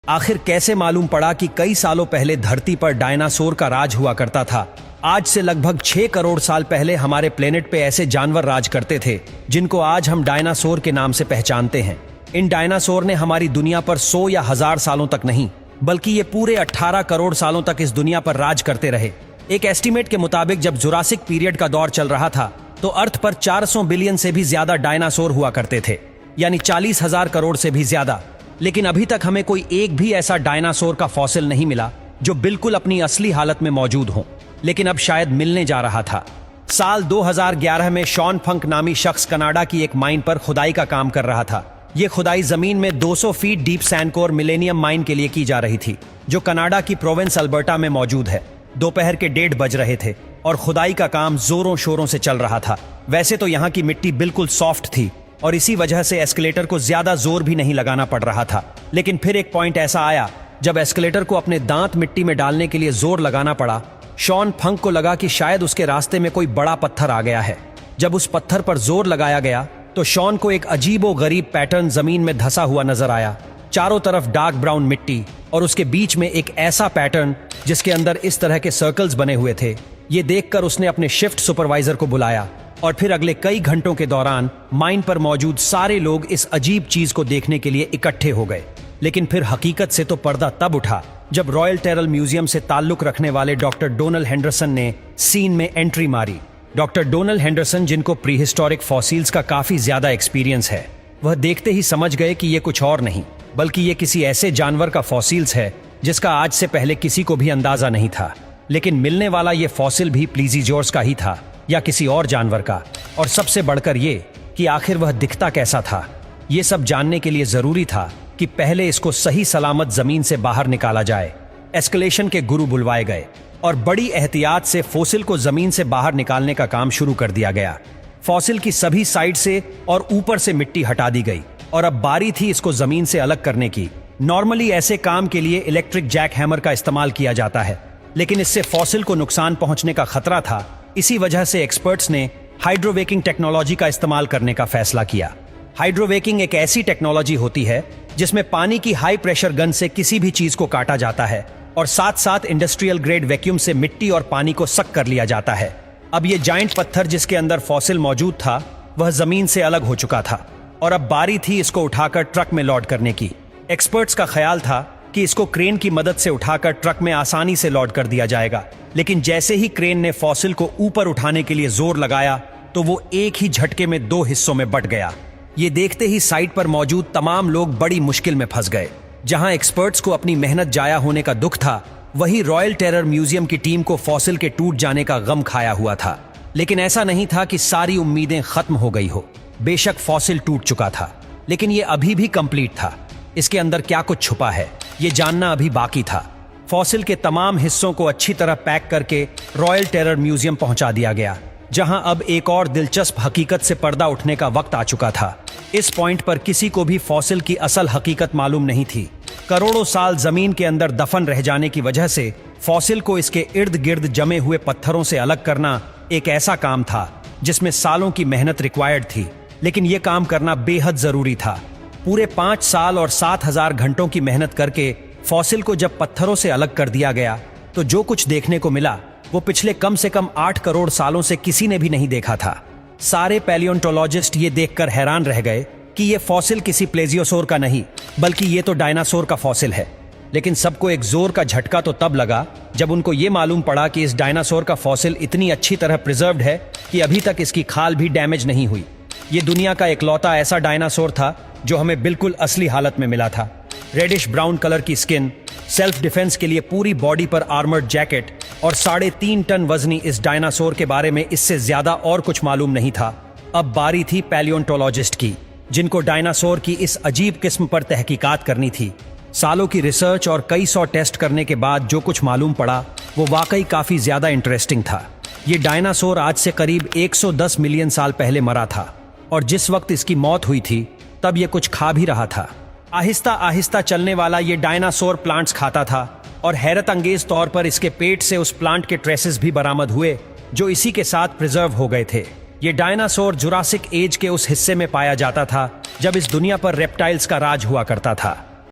आखिर कैसे मालूम पड़ा कि कई सालों पहले धरती पर डायनासोर का राज हुआ करता था। आज से लगभग 6 करोड़ साल पहले हमारे प्लेनेट पे ऐसे जानवर राज करते थे जिनको आज हम डायनासोर के नाम से पहचानते हैं। इन डायनासोर ने हमारी दुनिया पर 100 या 1000 सालों तक नहीं बल्कि ये पूरे 18 करोड़ सालों तक इस दुनिया पर राज करते रहे। एक एस्टीमेट के मुताबिक जब जुरासिक पीरियड का दौर चल रहा था तो अर्थ पर 400 बिलियन से भी ज्यादा डायनासोर हुआ करते थे, यानी 40,000 करोड़ से भी ज्यादा। लेकिन अभी तक हमें कोई एक भी ऐसा डायनासोर का फॉसिल नहीं मिला जो बिल्कुल अपनी असली हालत में मौजूद हो, लेकिन अब शायद मिलने जा रहा था। साल 2011 में शॉन फंक नामी शख्स कनाडा की एक माइन पर खुदाई का काम कर रहा था। यह खुदाई जमीन में 200 फीट डीप सैंडकोर मिलेनियम माइन के लिए की जा रही थी, जो कनाडा की प्रोविंस अल्बर्टा में मौजूद है। दोपहर के 1:30 बज रहे थे और खुदाई का काम जोरों शोरों से चल रहा था। वैसे तो यहाँ की मिट्टी बिल्कुल सॉफ्ट थी और इसी वजह से एस्केलेटर को ज्यादा जोर भी नहीं लगाना पड़ रहा था, लेकिन फिर एक पॉइंट ऐसा आया जब एस्केलेटर को अपने दांत मिट्टी में डालने के लिए जोर लगाना पड़ा। शॉन फंक को लगा कि शायद उसके रास्ते में कोई बड़ा पत्थर आ गया है। जब उस पत्थर पर जोर लगाया गया तो शॉन को एक अजीबो गरीब पैटर्न जमीन में धंसा हुआ नजर आया। चारों तरफ डार्क ब्राउन मिट्टी और उसके बीच में एक ऐसा पैटर्न जिसके अंदर इस तरह के सर्कल्स बने हुए थे। ये देखकर उसने अपने शिफ्ट सुपरवाइजर को बुलाया और फिर अगले कई घंटों के दौरान माइन पर मौजूद सारे लोग इस अजीब चीज को देखने के लिए इकट्ठे हो गए। लेकिन फिर हकीकत से तो पर्दा तब उठा जब रॉयल टेरल म्यूजियम से ताल्लुक रखने वाले डॉक्टर डोनल हेंडरसन ने सीन में एंट्री मारी। डॉक्टर डोनल हेंडरसन, जिनको प्रीहिस्टोरिक फॉसिल्स का काफी ज्यादा एक्सपीरियंस है, वह देखते ही समझ गए कि ये कुछ और नहीं बल्कि ये किसी ऐसे जानवर का फॉसिल्स है जिसका आज से पहले किसी को भी अंदाजा नहीं था। लेकिन मिलने वाला ये फॉसिल भी प्लीजियोर्स का ही था या किसी और जानवर का, और सबसे बढ़कर ये कि आखिर वह दिखता कैसा था। ये सब जानने के लिए जरूरी था कि पहले इसको सही सलामत जमीन से बाहर निकाला जाए। एस्केलेशन के गुरु बुलवाए गए और बड़ी एहतियात से फॉसिल को जमीन से बाहर निकालने का काम शुरू कर दिया गया। फॉसिल की सभी साइड से और ऊपर से मिट्टी हटा दी गई और अब बारी थी इसको जमीन से अलग करने की। नॉर्मली ऐसे काम के लिए इलेक्ट्रिक जैक हैमर का इस्तेमाल किया जाता है, लेकिन इससे फॉसिल को नुकसान पहुंचने का खतरा था। इसी वजह से एक्सपर्ट्स ने हाइड्रोवेकिंग टेक्नोलॉजी का इस्तेमाल करने का फैसला किया। हाइड्रोवेकिंग एक ऐसी टेक्नोलॉजी होती है जिसमें पानी की हाई प्रेशर गन से किसी भी चीज को काटा जाता है और साथ साथ इंडस्ट्रियल ग्रेड वैक्यूम से मिट्टी और पानी को सक कर लिया जाता है। अब ये जाइंट पत्थर जिसके अंदर फॉसिल मौजूद था वह जमीन से अलग हो चुका था और अब बारी थी इसको उठाकर ट्रक में लोड करने की। एक्सपर्ट्स का ख्याल था कि इसको क्रेन की मदद से उठाकर ट्रक में आसानी से लोड कर दिया जाएगा, लेकिन जैसे ही क्रेन ने फॉसिल को ऊपर उठाने के लिए जोर लगाया तो वो एक ही झटके में 2 हिस्सों में बंट गया। ये देखते ही साइट पर मौजूद तमाम लोग बड़ी मुश्किल में फंस गए। जहां एक्सपर्ट्स को अपनी मेहनत जाया होने का दुख था, वहीं रॉयल टेरर म्यूजियम की टीम को फॉसिल के टूट जाने का गम खाया हुआ था। लेकिन ऐसा नहीं था कि सारी उम्मीदें खत्म हो गई हो। बेशक फॉसिल टूट चुका था, लेकिन ये अभी भी कंप्लीट था। इसके अंदर क्या कुछ छुपा है ये जानना अभी बाकी था। फॉसिल के तमाम हिस्सों को अच्छी तरह पैक करके रॉयल टेरर म्यूजियम पहुंचा दिया गया, जहां अब एक और दिलचस्प हकीकत से पर्दा उठने का वक्त आ चुका था। इस पॉइंट पर किसी को भी फॉसिल की असल हकीकत मालूम नहीं थी। करोड़ों साल जमीन के अंदर दफन रह जाने की वजह से फॉसिल को इसके इर्द गिर्द जमे हुए पत्थरों से अलग करना एक ऐसा काम था जिसमें सालों की मेहनत रिक्वायर्ड थी, लेकिन यह काम करना बेहद जरूरी था। पूरे 5 साल और 7,000 घंटों की मेहनत करके फॉसिल को जब पत्थरों से अलग कर दिया गया तो जो कुछ देखने को मिला वो पिछले कम से कम 8 करोड़ सालों से किसी ने भी नहीं देखा था। सारे पैलियोंटोलॉजिस्ट ये देखकर हैरान रह गए कि ये फॉसिल किसी प्लेजियोसोर का नहीं बल्कि ये तो डायनासोर का फॉसिल है। लेकिन सबको एक जोर का झटका तो तब लगा जब उनको ये मालूम पड़ा कि इस डायनासोर का फॉसिल इतनी अच्छी तरह प्रिजर्व्ड है कि अभी तक इसकी खाल भी डैमेज नहीं हुई। ये दुनिया का इकलौता ऐसा डायनासोर था जो हमें बिल्कुल असली हालत में मिला था। रेडिश ब्राउन कलर की स्किन, सेल्फ डिफेंस के लिए पूरी बॉडी पर आर्मर्ड जैकेट और 3.5 टन वजनी इस डायनासोर के बारे में इससे ज्यादा और कुछ मालूम नहीं था। अब बारी थी पैलियोंटोलॉजिस्ट की, जिनको डायनासोर की इस अजीब किस्म पर तहकीकात करनी थी। सालों की रिसर्च और कई 100 टेस्ट करने के बाद जो कुछ मालूम पड़ा वो वाकई काफी ज्यादा इंटरेस्टिंग था। ये डायनासोर आज से करीब 110 मिलियन साल पहले मरा था और जिस वक्त इसकी मौत हुई थी तब ये कुछ खा भी रहा था। आहिस्ता आहिस्ता चलने वाला ये डायनासोर प्लांट्स खाता था और हैरत अंगेज तौर पर इसके पेट से उस प्लांट के ट्रेसेस भी बरामद हुए जो इसी के साथ प्रिजर्व हो गए थे। ये डायनासोर जुरासिक एज के उस हिस्से में पाया जाता था जब इस दुनिया पर रेप्टाइल्स का राज हुआ करता था।